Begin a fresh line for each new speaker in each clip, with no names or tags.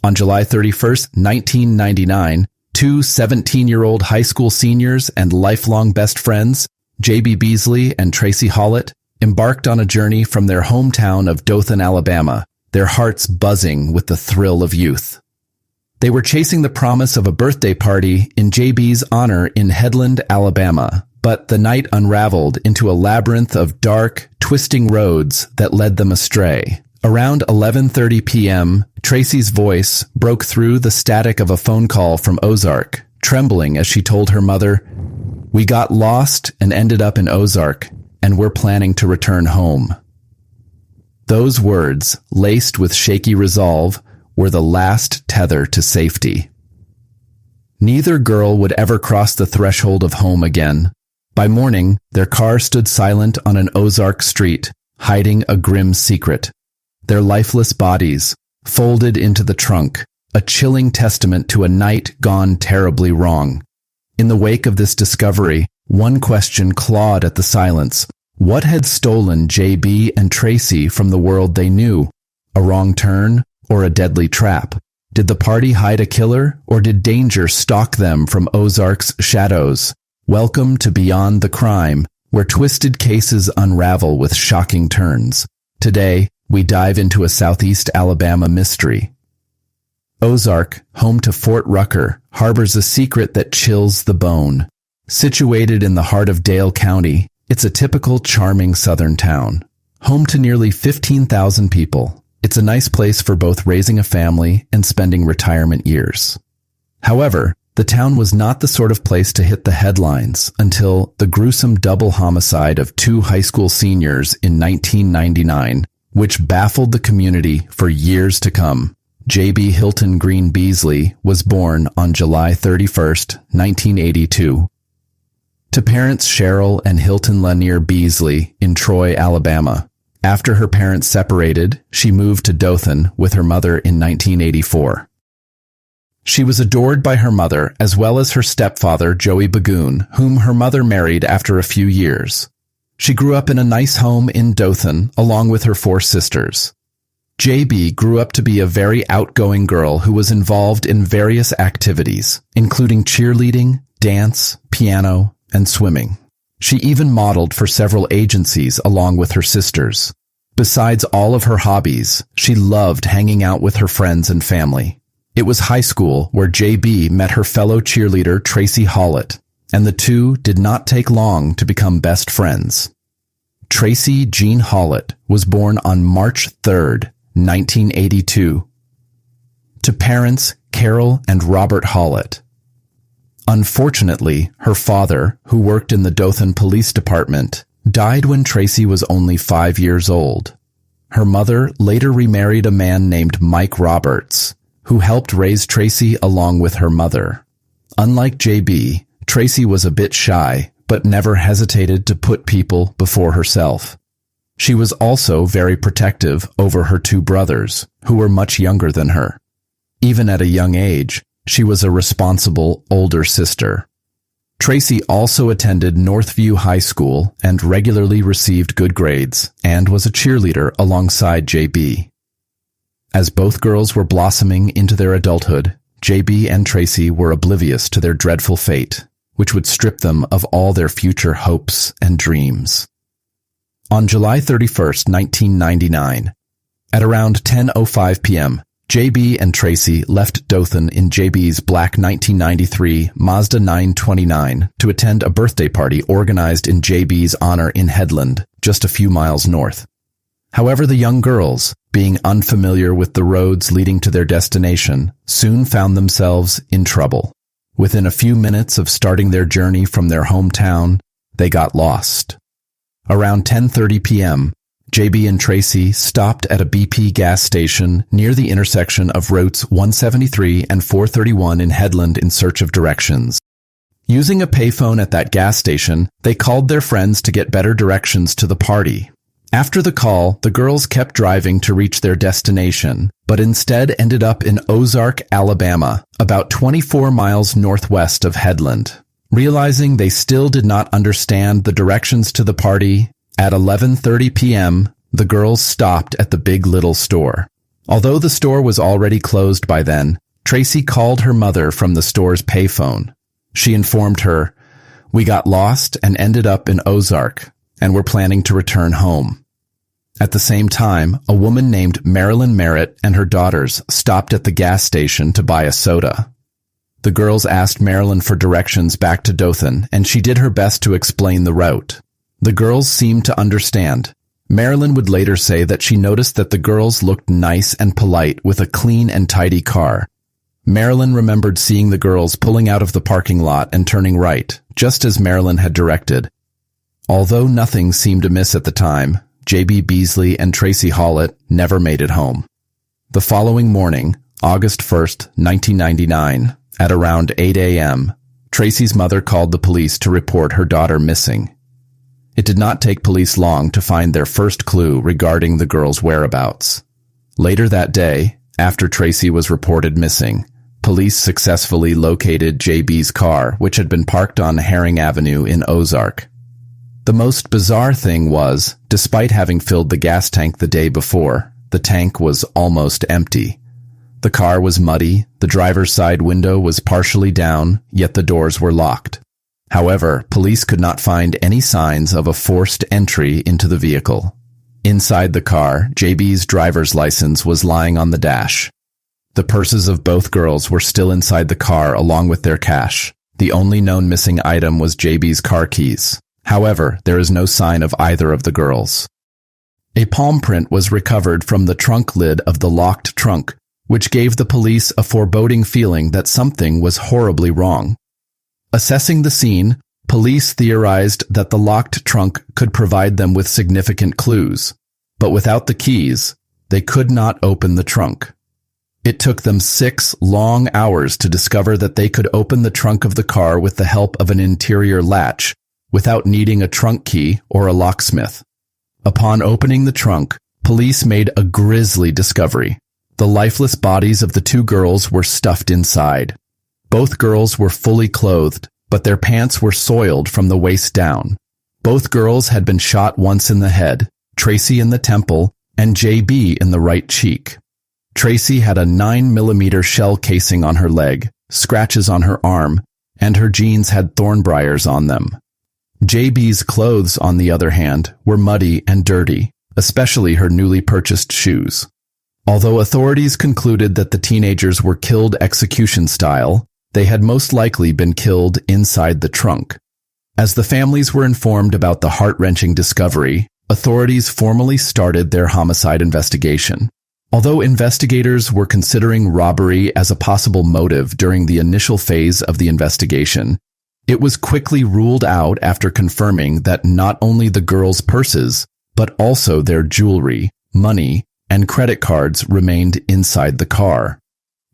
On July 31st, 1999, two 17-year-old high school seniors and lifelong best friends, J.B. Beasley and Tracie Hawlett, embarked on a journey from their hometown of Dothan, Alabama, their hearts buzzing with the thrill of youth. They were chasing the promise of a birthday party in J.B.'s honor in Headland, Alabama, but the night unraveled into a labyrinth of dark, twisting roads that led them astray. Around 11:30 p.m., Tracie's voice broke through the static of a phone call from Ozark, trembling as she told her mother, "We got lost and ended up in Ozark, and we're planning to return home." Those words, laced with shaky resolve, were the last tether to safety. Neither girl would ever cross the threshold of home again. By morning, their car stood silent on an Ozark street, hiding a grim secret. Their lifeless bodies, folded into the trunk, a chilling testament to a night gone terribly wrong. In the wake of this discovery, one question clawed at the silence. What had stolen J.B. and Tracie from the world they knew? A wrong turn or a deadly trap? Did the party hide a killer, or did danger stalk them from Ozark's shadows? Welcome to Beyond the Crime, where twisted cases unravel with shocking turns. Today, we dive into a Southeast Alabama mystery. Ozark, home to Fort Rucker, harbors a secret that chills the bone. Situated in the heart of Dale County, it's a typical charming southern town. Home to nearly 15,000 people, it's a nice place for both raising a family and spending retirement years. However, the town was not the sort of place to hit the headlines until the gruesome double homicide of two high school seniors in 1999, which baffled the community for years to come. J.B. Hilton Green Beasley was born on July 31st, 1982. To parents Cheryl and Hilton Lanier Beasley in Troy, Alabama. After her parents separated, she moved to Dothan with her mother in 1984. She was adored by her mother as well as her stepfather, Joey Bagoon, whom her mother married after a few years. She grew up in a nice home in Dothan along with her four sisters. J.B. grew up to be a very outgoing girl who was involved in various activities, including cheerleading, dance, piano, and swimming. She even modeled for several agencies along with her sisters. Besides all of her hobbies, she loved hanging out with her friends and family. It was high school where J.B. met her fellow cheerleader Tracie Hawlett, and the two did not take long to become best friends. Tracie Jean Hawlett was born on March 3rd, 1982. To parents Carol and Robert Hawlett. Unfortunately, her father, who worked in the Dothan Police Department, died when Tracie was only 5 years old. Her mother later remarried a man named Mike Roberts, who helped raise Tracie along with her mother. Unlike J.B., Tracie was a bit shy, but never hesitated to put people before herself. She was also very protective over her two brothers, who were much younger than her. Even at a young age, she was a responsible older sister. Tracie also attended Northview High School and regularly received good grades, and was a cheerleader alongside J.B. As both girls were blossoming into their adulthood, J.B. and Tracie were oblivious to their dreadful fate, which would strip them of all their future hopes and dreams. On July 31st, 1999, at around 10:05 p.m., J.B. and Tracie left Dothan in J.B.'s black 1993 Mazda 929 to attend a birthday party organized in J.B.'s honor in Headland, just a few miles north. However, the young girls, being unfamiliar with the roads leading to their destination, soon found themselves in trouble. Within a few minutes of starting their journey from their hometown, they got lost. Around 10:30 p.m., J.B. and Tracie stopped at a BP gas station near the intersection of routes 173 and 431 in Headland in search of directions. Using a payphone at that gas station, they called their friends to get better directions to the party. After the call, the girls kept driving to reach their destination, but instead ended up in Ozark, Alabama, about 24 miles northwest of Headland. Realizing they still did not understand the directions to the party, at 11:30 p.m., the girls stopped at the Big Little store. Although the store was already closed by then, Tracie called her mother from the store's payphone. She informed her, "We got lost and ended up in Ozark, and we're planning to return home." At the same time, a woman named Marilyn Merritt and her daughters stopped at the gas station to buy a soda. The girls asked Marilyn for directions back to Dothan, and she did her best to explain the route. The girls seemed to understand. Marilyn would later say that she noticed that the girls looked nice and polite with a clean and tidy car. Marilyn remembered seeing the girls pulling out of the parking lot and turning right, just as Marilyn had directed. Although nothing seemed amiss at the time, J.B. Beasley and Tracie Hawlett never made it home. The following morning, August 1st, 1999, at around 8 a.m., Tracie's mother called the police to report her daughter missing. It did not take police long to find their first clue regarding the girl's whereabouts. Later that day, after Tracie was reported missing, police successfully located JB's car, which had been parked on Herring Avenue in Ozark. The most bizarre thing was, despite having filled the gas tank the day before, the tank was almost empty. The car was muddy, the driver's side window was partially down, yet the doors were locked. However, police could not find any signs of a forced entry into the vehicle. Inside the car, JB's driver's license was lying on the dash. The purses of both girls were still inside the car along with their cash. The only known missing item was JB's car keys. However, there is no sign of either of the girls. A palm print was recovered from the trunk lid of the locked trunk, which gave the police a foreboding feeling that something was horribly wrong. Assessing the scene, police theorized that the locked trunk could provide them with significant clues, but without the keys, they could not open the trunk. It took them 6 long hours to discover that they could open the trunk of the car with the help of an interior latch, without needing a trunk key or a locksmith. Upon opening the trunk, police made a grisly discovery. The lifeless bodies of the 2 girls were stuffed inside. Both girls were fully clothed, but their pants were soiled from the waist down. Both girls had been shot once in the head, Tracie in the temple, and JB in the right cheek. Tracie had a 9mm shell casing on her leg, scratches on her arm, and her jeans had thorn briars on them. JB's clothes, on the other hand, were muddy and dirty, especially her newly purchased shoes. Although authorities concluded that the teenagers were killed execution style, they had most likely been killed inside the trunk. As the families were informed about the heart-wrenching discovery, authorities formally started their homicide investigation. Although investigators were considering robbery as a possible motive during the initial phase of the investigation, it was quickly ruled out after confirming that not only the girls' purses, but also their jewelry, money, and credit cards remained inside the car.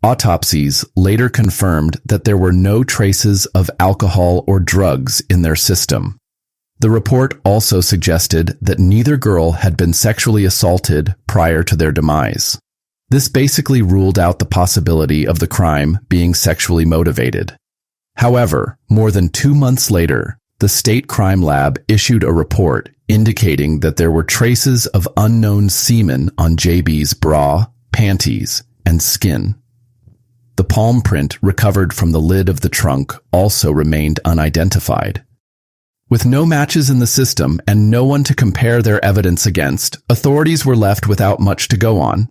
Autopsies later confirmed that there were no traces of alcohol or drugs in their system. The report also suggested that neither girl had been sexually assaulted prior to their demise. This basically ruled out the possibility of the crime being sexually motivated. However, more than 2 months later, the state crime lab issued a report indicating that there were traces of unknown semen on JB's bra, panties, and skin. The palm print recovered from the lid of the trunk also remained unidentified. With no matches in the system and no one to compare their evidence against, authorities were left without much to go on.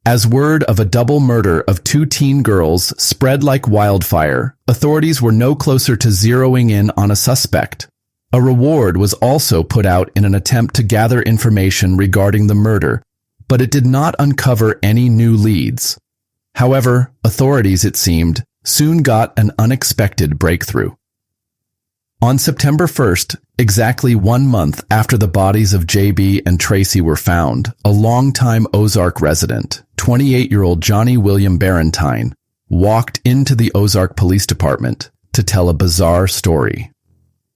As word of a double murder of 2 teen girls spread like wildfire, authorities were no closer to zeroing in on a suspect. A reward was also put out in an attempt to gather information regarding the murder, but it did not uncover any new leads. However, authorities, it seemed, soon got an unexpected breakthrough. On September 1st, exactly 1 month after the bodies of JB and Tracie were found, a longtime Ozark resident, 28-year-old Johnny William Barentine, walked into the Ozark Police Department to tell a bizarre story.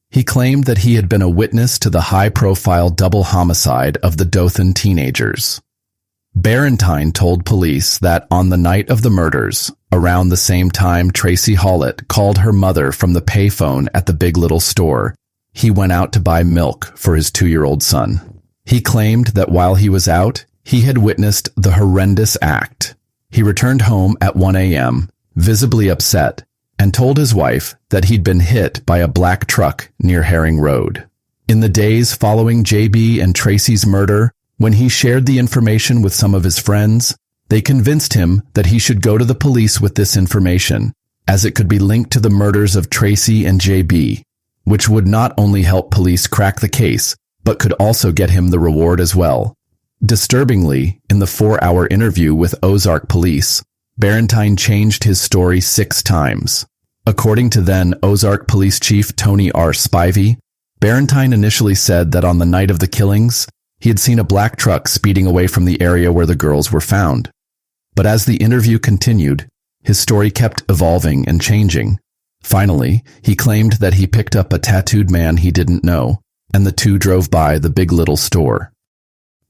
He claimed that he had been a witness to the high-profile double homicide of the Dothan teenagers. Barentine told police that on the night of the murders, around the same time Tracie Hawlett called her mother from the payphone at the Big Little store, he went out to buy milk for his 2-year-old son. He claimed that while he was out, He had witnessed the horrendous act. He returned home at 1 a.m., visibly upset, and told his wife that he'd been hit by a black truck near Herring Road. In the days following JB and Tracie's murder, when he shared the information with some of his friends, they convinced him that he should go to the police with this information, as it could be linked to the murders of Tracie and JB, which would not only help police crack the case, but could also get him the reward as well. Disturbingly, in the 4-hour interview with Ozark police, Barentine changed his story 6 times. According to then Ozark Police Chief Tony R. Spivey, Barentine initially said that on the night of the killings, he had seen a black truck speeding away from the area where the girls were found. But as the interview continued, his story kept evolving and changing. Finally, he claimed that he picked up a tattooed man he didn't know, and the two drove by the Big Little store.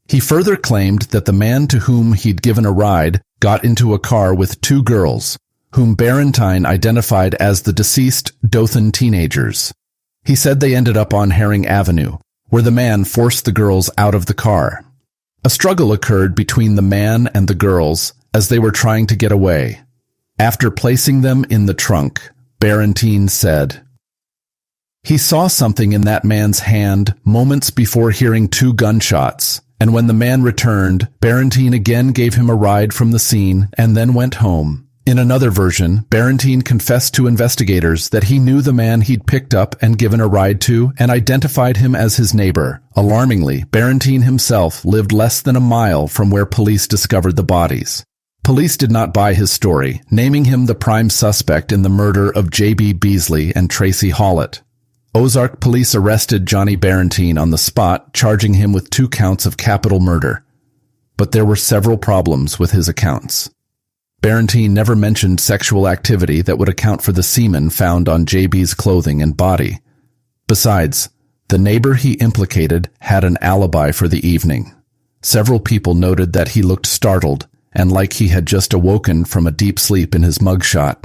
He further claimed that the man to whom he'd given a ride got into a car with 2 girls, whom Barentine identified as the deceased Dothan teenagers. He said they ended up on Herring Avenue, where the man forced the girls out of the car. A struggle occurred between the man and the girls as they were trying to get away. After placing them in the trunk, Barentine said, "He saw something in that man's hand moments before hearing 2 gunshots, and when the man returned, Barentine again gave him a ride from the scene and then went home." In another version, Barentine confessed to investigators that he knew the man he'd picked up and given a ride to and identified him as his neighbor. Alarmingly, Barentine himself lived less than a mile from where police discovered the bodies. Police did not buy his story, naming him the prime suspect in the murder of J.B. Beasley and Tracie Hawlett. Ozark police arrested Johnny Barentine on the spot, charging him with 2 counts of capital murder. But there were several problems with his accounts. Barentine never mentioned sexual activity that would account for the semen found on JB's clothing and body. Besides, the neighbor he implicated had an alibi for the evening. Several people noted that he looked startled and like he had just awoken from a deep sleep in his mugshot.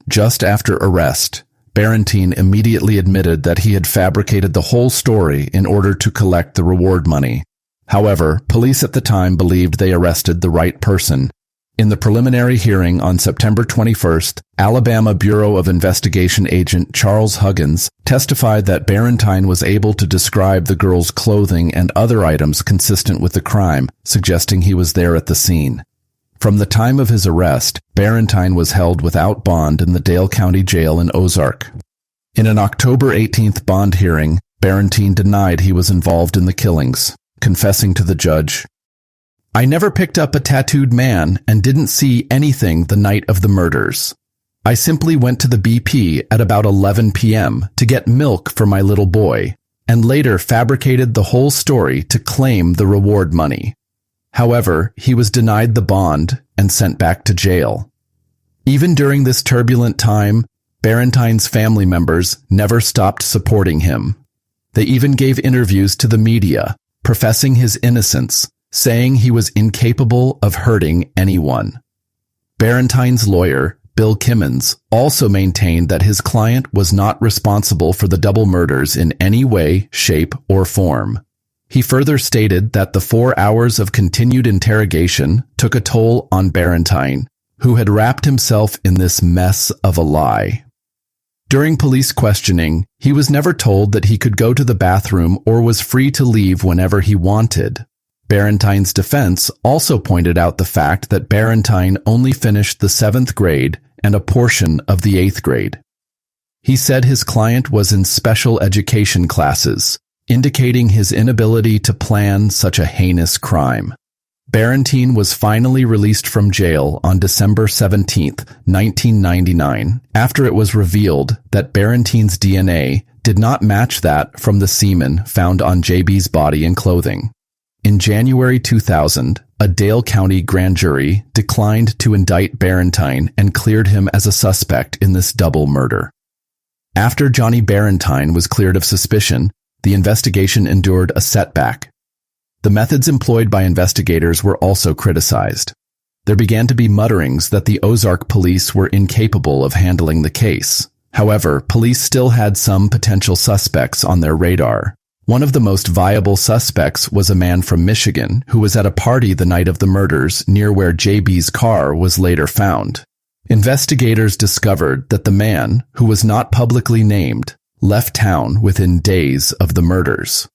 Just after arrest, Barentine immediately admitted that he had fabricated the whole story in order to collect the reward money. However, police at the time believed they arrested the right person. In the preliminary hearing on September 21st, Alabama Bureau of Investigation agent Charles Huggins testified that Barentine was able to describe the girls' clothing and other items consistent with the crime, suggesting he was there at the scene. From the time of his arrest, Barentine was held without bond in the Dale County Jail in Ozark. In an October 18th bond hearing, Barentine denied he was involved in the killings, confessing to the judge, "I never picked up a tattooed man and didn't see anything the night of the murders. I simply went to the BP at about 11 p.m. to get milk for my little boy, and later fabricated the whole story to claim the reward money." However, he was denied the bond and sent back to jail. Even during this turbulent time, Barentine's family members never stopped supporting him. They even gave interviews to the media, professing his innocence, saying he was incapable of hurting anyone. Barentine's lawyer, Bill Kimmons, also maintained that his client was not responsible for the double murders in any way, shape, or form. He further stated that the 4 hours of continued interrogation took a toll on Barentine, who had wrapped himself in this mess of a lie. During police questioning, he was never told that he could go to the bathroom or was free to leave whenever he wanted. Barentine's defense also pointed out the fact that Barentine only finished the 7th grade and a portion of the 8th grade. He said his client was in special education classes, indicating his inability to plan such a heinous crime. Barentine was finally released from jail on December 17, 1999, after it was revealed that Barentine's DNA did not match that from the semen found on JB's body and clothing. In January 2000, a Dale County grand jury declined to indict Barentine and cleared him as a suspect in this double murder. After Johnny Barentine was cleared of suspicion, the investigation endured a setback. The methods employed by investigators were also criticized. There began to be mutterings that the Ozark police were incapable of handling the case. However, police still had some potential suspects on their radar. One of the most viable suspects was a man from Michigan who was at a party the night of the murders near where JB's car was later found. Investigators discovered that the man, who was not publicly named, left town within days of the murders.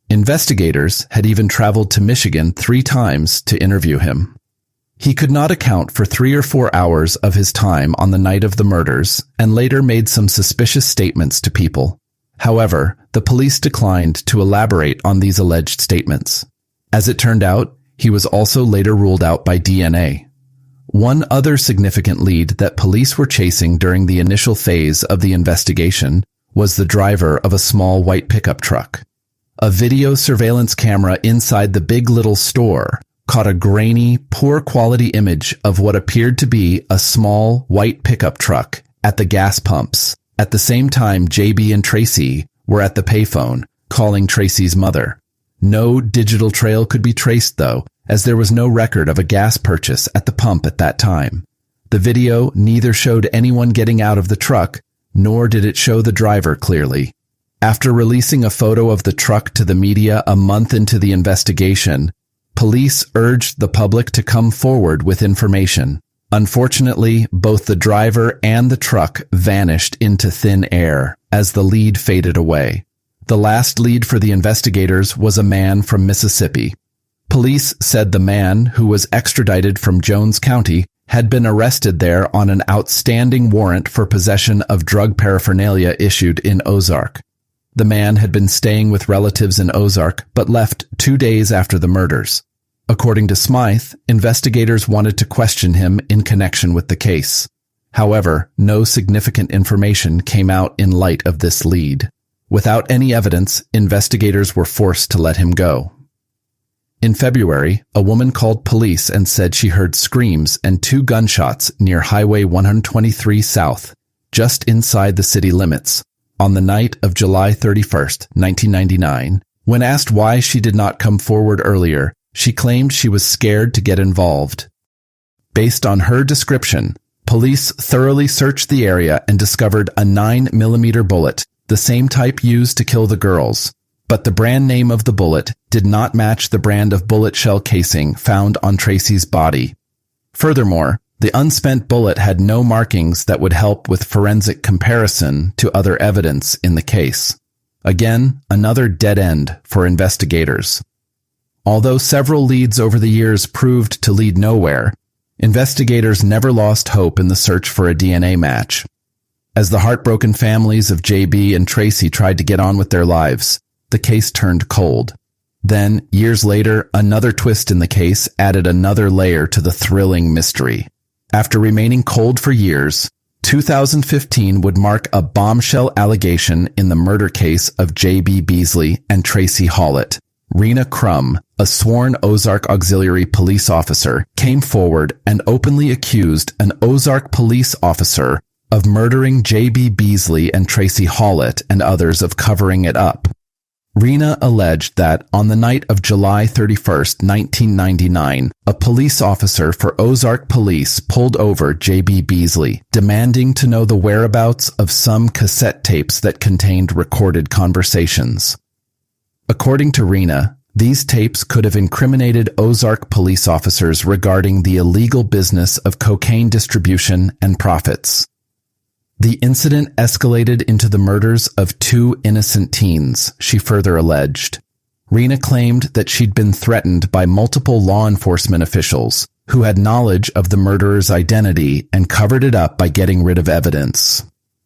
Investigators had even traveled to Michigan 3 times to interview him. He could not account for 3 or 4 hours of his time on the night of the murders and later made some suspicious statements to people. However, the police declined to elaborate on these alleged statements. As it turned out, he was also later ruled out by DNA. One other significant lead that police were chasing during the initial phase of the investigation was the driver of a small white pickup truck. A video surveillance camera inside the Big Little store caught a grainy, poor-quality image of what appeared to be a small white pickup truck at the gas pumps. At the same time, JB and Tracie were at the payphone, calling Tracie's mother. No digital trail could be traced, though, as there was no record of a gas purchase at the pump at that time. The video neither showed anyone getting out of the truck, nor did it show the driver clearly. After releasing a photo of the truck to the media a month into the investigation, police urged the public to come forward with information. Unfortunately, both the driver and the truck vanished into thin air as the lead faded away. The last lead for the investigators was a man from Mississippi. Police said the man, who was extradited from Jones County, had been arrested there on an outstanding warrant for possession of drug paraphernalia issued in Ozark. The man had been staying with relatives in Ozark, but left 2 days after the murders. According to Smythe, investigators wanted to question him in connection with the case. However, no significant information came out in light of this lead. Without any evidence, investigators were forced to let him go. In February, a woman called police and said she heard screams and 2 gunshots near Highway 123 South, just inside the city limits, on the night of July 31st, 1999. When asked why she did not come forward earlier, she claimed she was scared to get involved. Based on her description, police thoroughly searched the area and discovered a 9mm bullet, the same type used to kill the girls, but the brand name of the bullet did not match the brand of bullet shell casing found on Tracie's body. Furthermore, the unspent bullet had no markings that would help with forensic comparison to other evidence in the case. Again, another dead end for investigators. Although several leads over the years proved to lead nowhere, investigators never lost hope in the search for a DNA match. As the heartbroken families of JB and Tracie tried to get on with their lives, the case turned cold. Then, years later, another twist in the case added another layer to the thrilling mystery. After remaining cold for years, 2015 would mark a bombshell allegation in the murder case of JB Beasley and Tracie Hawlett. Rena Crumb, a sworn Ozark Auxiliary police officer, came forward and openly accused an Ozark police officer of murdering JB Beasley and Tracie Hawlett and others of covering it up. Rena alleged that on the night of July 31st, 1999, a police officer for Ozark Police pulled over JB Beasley, demanding to know the whereabouts of some cassette tapes that contained recorded conversations. According to Rena, these tapes could have incriminated Ozark police officers regarding the illegal business of cocaine distribution and profits. The incident escalated into the murders of 2 innocent teens, she further alleged. Rena claimed that she'd been threatened by multiple law enforcement officials who had knowledge of the murderer's identity and covered it up by getting rid of evidence.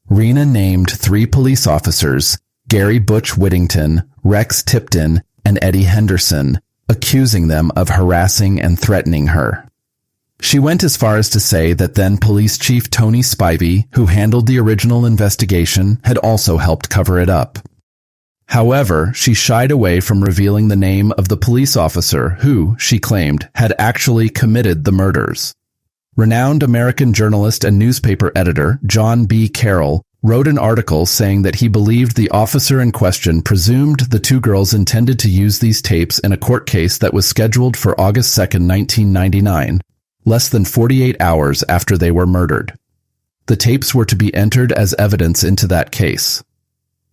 Rena named 3 police officers, Gary Butch Whittington, Rex Tipton, and Eddie Henderson, accusing them of harassing and threatening her. She went as far as to say that then Police Chief Tony Spivey, who handled the original investigation, had also helped cover it up. However, she shied away from revealing the name of the police officer who, she claimed, had actually committed the murders. Renowned American journalist and newspaper editor John B. Carroll wrote an article saying that he believed the officer in question presumed the 2 girls intended to use these tapes in a court case that was scheduled for August 2, 1999, less than 48 hours after they were murdered. The tapes were to be entered as evidence into that case.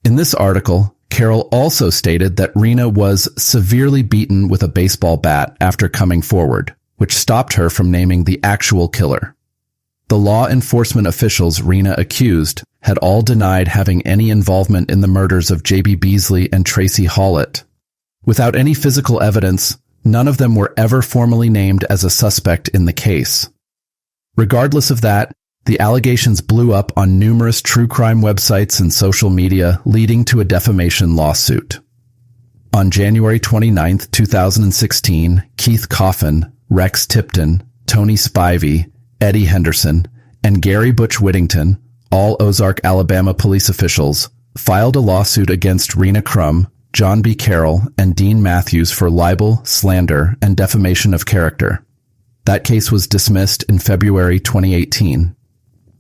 In this article, Carol also stated that Rena was severely beaten with a baseball bat after coming forward, which stopped her from naming the actual killer. The law enforcement officials Rena accused had all denied having any involvement in the murders of J.B. Beasley and Tracie Hawlett. Without any physical evidence, none of them were ever formally named as a suspect in the case. Regardless of that, the allegations blew up on numerous true crime websites and social media, leading to a defamation lawsuit. On January 29, 2016, Keith Coffin, Rex Tipton, Tony Spivey, Eddie Henderson, and Gary Butch Whittington, all Ozark, Alabama police officials, filed a lawsuit against Rena Crumb, John B. Carroll, and Dean Matthews for libel, slander, and defamation of character. That case was dismissed in February 2018.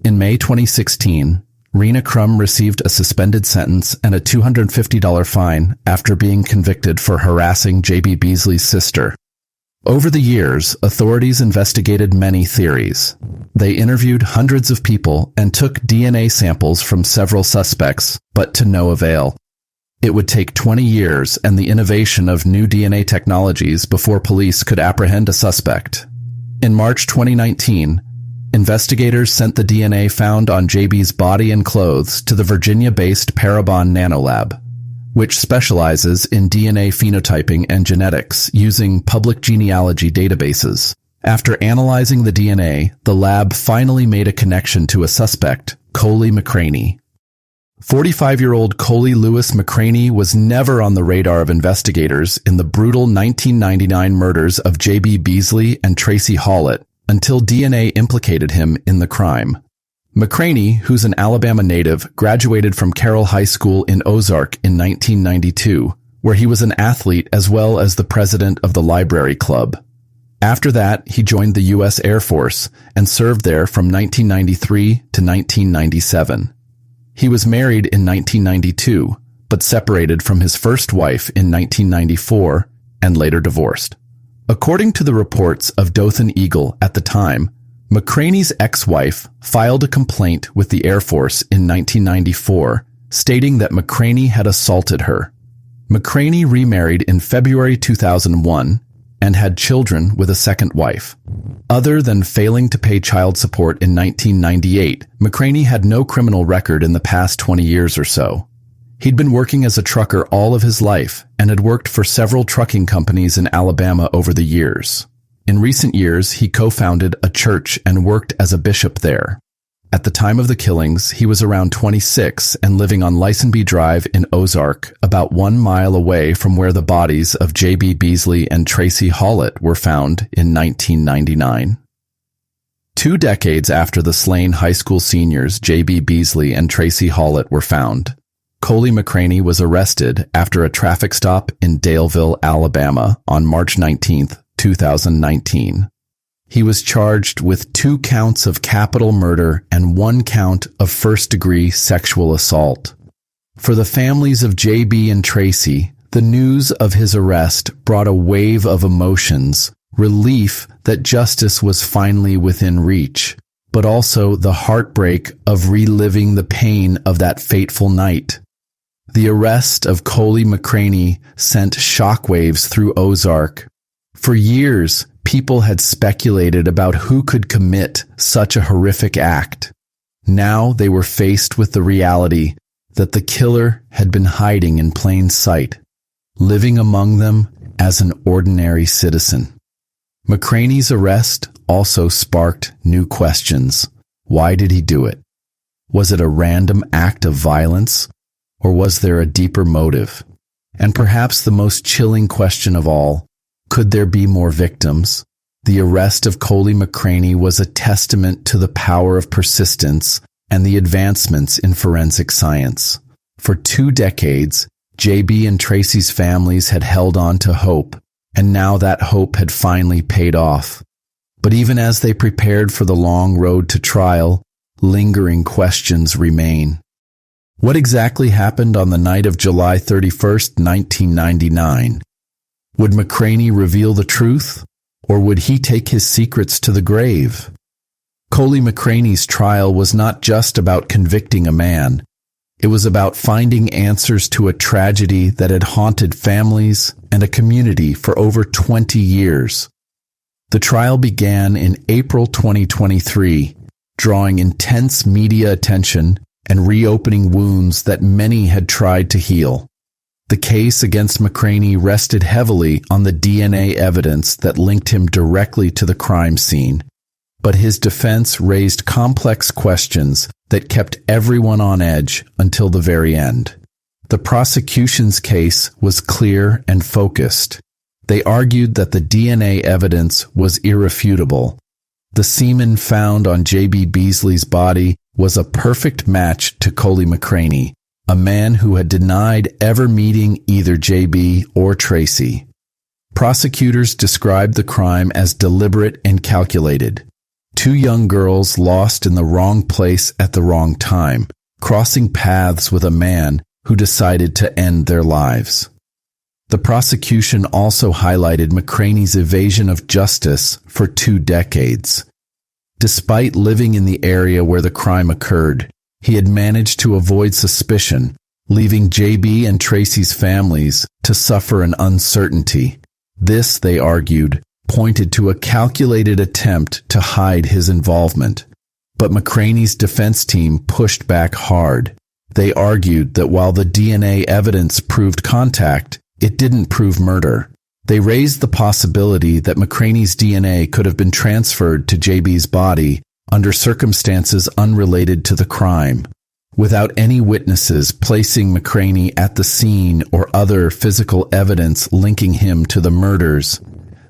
In May 2016, Rena Crumb received a suspended sentence and a $250 fine after being convicted for harassing J.B. Beasley's sister. Over the years, authorities investigated many theories. They interviewed hundreds of people and took DNA samples from several suspects, but to no avail. It would take 20 years and the innovation of new DNA technologies before police could apprehend a suspect. In March 2019, investigators sent the DNA found on JB's body and clothes to the Virginia-based Parabon Nanolab, which specializes in DNA phenotyping and genetics using public genealogy databases. After analyzing the DNA, the lab finally made a connection to a suspect, Coley McCraney. 45-year-old Coley Lewis McCraney was never on the radar of investigators in the brutal 1999 murders of J.B. Beasley and Tracie Hawlett until DNA implicated him in the crime. McCraney, who's an Alabama native, graduated from Carroll High School in Ozark in 1992, where he was an athlete as well as the president of the Library Club. After that, he joined the U.S. Air Force and served there from 1993 to 1997. He was married in 1992, but separated from his first wife in 1994 and later divorced. According to the reports of Dothan Eagle at the time, McCraney's ex-wife filed a complaint with the Air Force in 1994, stating that McCraney had assaulted her. McCraney remarried in February 2001 and had children with a second wife. Other than failing to pay child support in 1998, McCraney had no criminal record in the past 20 years or so. He'd been working as a trucker all of his life and had worked for several trucking companies in Alabama over the years. In recent years, he co-founded a church and worked as a bishop there. At the time of the killings, he was around 26 and living on Licenby Drive in Ozark, about 1 mile away from where the bodies of J.B. Beasley and Tracie Hawlett were found in 1999. 2 decades after the slain high school seniors J.B. Beasley and Tracie Hawlett were found, Coley McCraney was arrested after a traffic stop in Daleville, Alabama on March 19, 2019. He was charged with 2 counts of capital murder and 1 count of first-degree sexual assault. For the families of J.B. and Tracie, the news of his arrest brought a wave of emotions, relief that justice was finally within reach, but also the heartbreak of reliving the pain of that fateful night. The arrest of Coley McCraney sent shockwaves through Ozark. For years, people had speculated about who could commit such a horrific act. Now they were faced with the reality that the killer had been hiding in plain sight, living among them as an ordinary citizen. McCraney's arrest also sparked new questions. Why did he do it? Was it a random act of violence, or was there a deeper motive? And perhaps the most chilling question of all, could there be more victims? The arrest of Coley McCraney was a testament to the power of persistence and the advancements in forensic science. For 2 decades, J.B. and Tracie's families had held on to hope, and now that hope had finally paid off. But even as they prepared for the long road to trial, lingering questions remain. What exactly happened on the night of July 31st, 1999? Would McCraney reveal the truth, or would he take his secrets to the grave? Coley McCraney's trial was not just about convicting a man. It was about finding answers to a tragedy that had haunted families and a community for over 20 years. The trial began in April 2023, drawing intense media attention and reopening wounds that many had tried to heal. The case against McCraney rested heavily on the DNA evidence that linked him directly to the crime scene, but his defense raised complex questions that kept everyone on edge until the very end. The prosecution's case was clear and focused. They argued that the DNA evidence was irrefutable. The semen found on J.B. Beasley's body was a perfect match to Coley McCraney, a man who had denied ever meeting either J.B. or Tracie. Prosecutors described the crime as deliberate and calculated. Two young girls lost in the wrong place at the wrong time, crossing paths with a man who decided to end their lives. The prosecution also highlighted McCraney's evasion of justice for 2 decades. Despite living in the area where the crime occurred, he had managed to avoid suspicion, leaving J.B. and Tracie's families to suffer an uncertainty. This, they argued, pointed to a calculated attempt to hide his involvement. But McCraney's defense team pushed back hard. They argued that while the DNA evidence proved contact, it didn't prove murder. They raised the possibility that McCraney's DNA could have been transferred to J.B.'s body under circumstances unrelated to the crime, without any witnesses placing McCraney at the scene or other physical evidence linking him to the murders.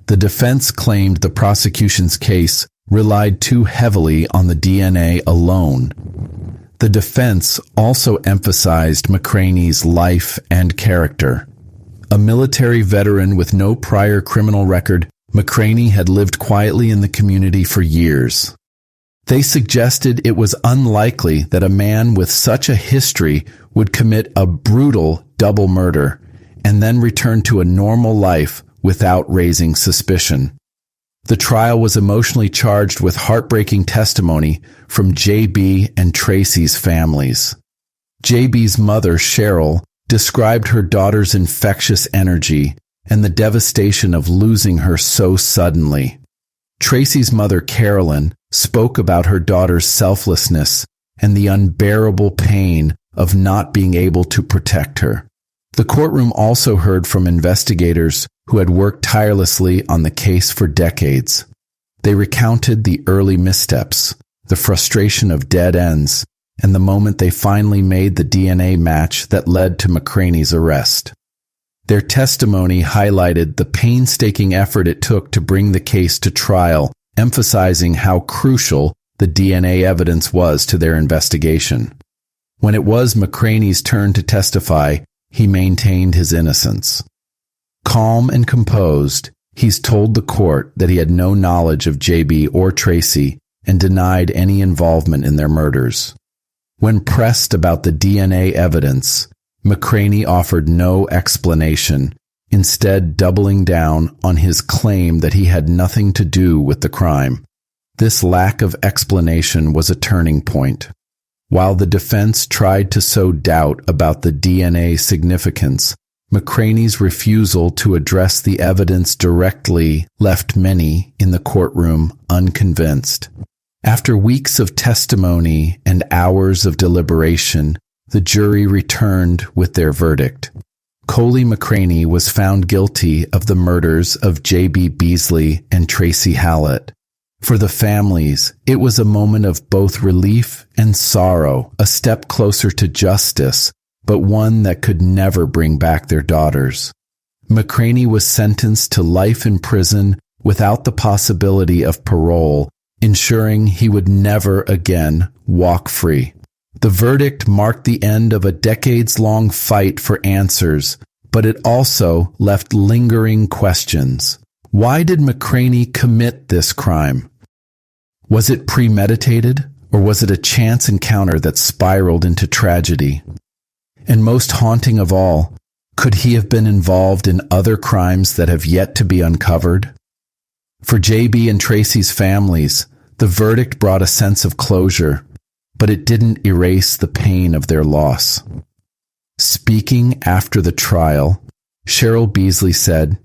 The defense claimed the prosecution's case relied too heavily on the DNA alone. The defense also emphasized McCraney's life and character. A military veteran with no prior criminal record, McCraney had lived quietly in the community for years. They suggested it was unlikely that a man with such a history would commit a brutal double murder and then return to a normal life without raising suspicion. The trial was emotionally charged with heartbreaking testimony from J.B. and Tracie's families. J.B.'s mother, Cheryl, described her daughter's infectious energy and the devastation of losing her so suddenly. Tracie's mother, Carolyn, spoke about her daughter's selflessness and the unbearable pain of not being able to protect her. The courtroom also heard from investigators who had worked tirelessly on the case for decades. They recounted the early missteps, the frustration of dead ends, and the moment they finally made the DNA match that led to McCraney's arrest. Their testimony highlighted the painstaking effort it took to bring the case to trial, emphasizing how crucial the DNA evidence was to their investigation. When it was McCraney's turn to testify, he maintained his innocence. Calm and composed, he's told the court that he had no knowledge of J.B. or Tracie and denied any involvement in their murders. When pressed about the DNA evidence, McCraney offered no explanation, instead doubling down on his claim that he had nothing to do with the crime. This lack of explanation was a turning point. While the defense tried to sow doubt about the DNA significance, McCraney's refusal to address the evidence directly left many in the courtroom unconvinced. After weeks of testimony and hours of deliberation, the jury returned with their verdict. Coley McCraney was found guilty of the murders of J.B. Beasley and Tracie Hawlett. For the families, it was a moment of both relief and sorrow, a step closer to justice, but one that could never bring back their daughters. McCraney was sentenced to life in prison without the possibility of parole, ensuring he would never again walk free. The verdict marked the end of a decades-long fight for answers, but it also left lingering questions. Why did McCraney commit this crime? Was it premeditated, or was it a chance encounter that spiraled into tragedy? And most haunting of all, could he have been involved in other crimes that have yet to be uncovered? For J.B. and Tracie's families, the verdict brought a sense of closure. but it didn't erase the pain of their loss. Speaking after the trial, Cheryl Beasley said,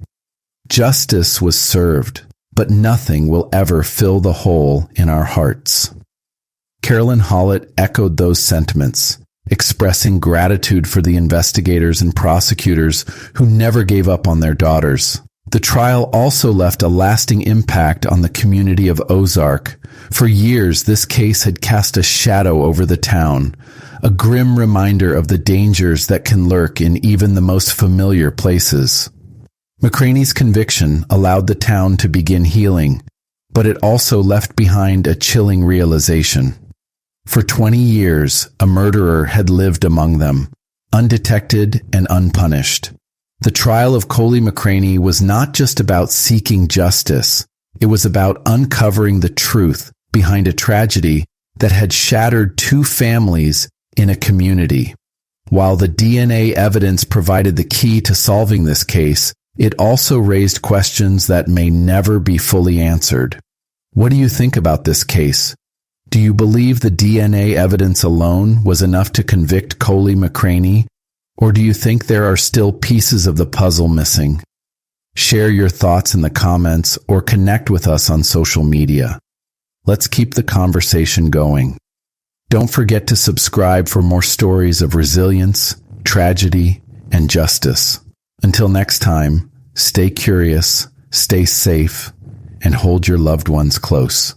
"Justice was served, but nothing will ever fill the hole in our hearts." Carolyn Hawlett echoed those sentiments, expressing gratitude for the investigators and prosecutors who never gave up on their daughters. The trial also left a lasting impact on the community of Ozark. For years, this case had cast a shadow over the town, a grim reminder of the dangers that can lurk in even the most familiar places. McCraney's conviction allowed the town to begin healing, but it also left behind a chilling realization. For 20 years, a murderer had lived among them, undetected and unpunished. The trial of Coley McCraney was not just about seeking justice. It was about uncovering the truth behind a tragedy that had shattered two families in a community. While the DNA evidence provided the key to solving this case, it also raised questions that may never be fully answered. What do you think about this case? Do you believe the DNA evidence alone was enough to convict Coley McCraney? Or do you think there are still pieces of the puzzle missing? Share your thoughts in the comments or connect with us on social media. Let's keep the conversation going. Don't forget to subscribe for more stories of resilience, tragedy, and justice. Until next time, stay curious, stay safe, and hold your loved ones close.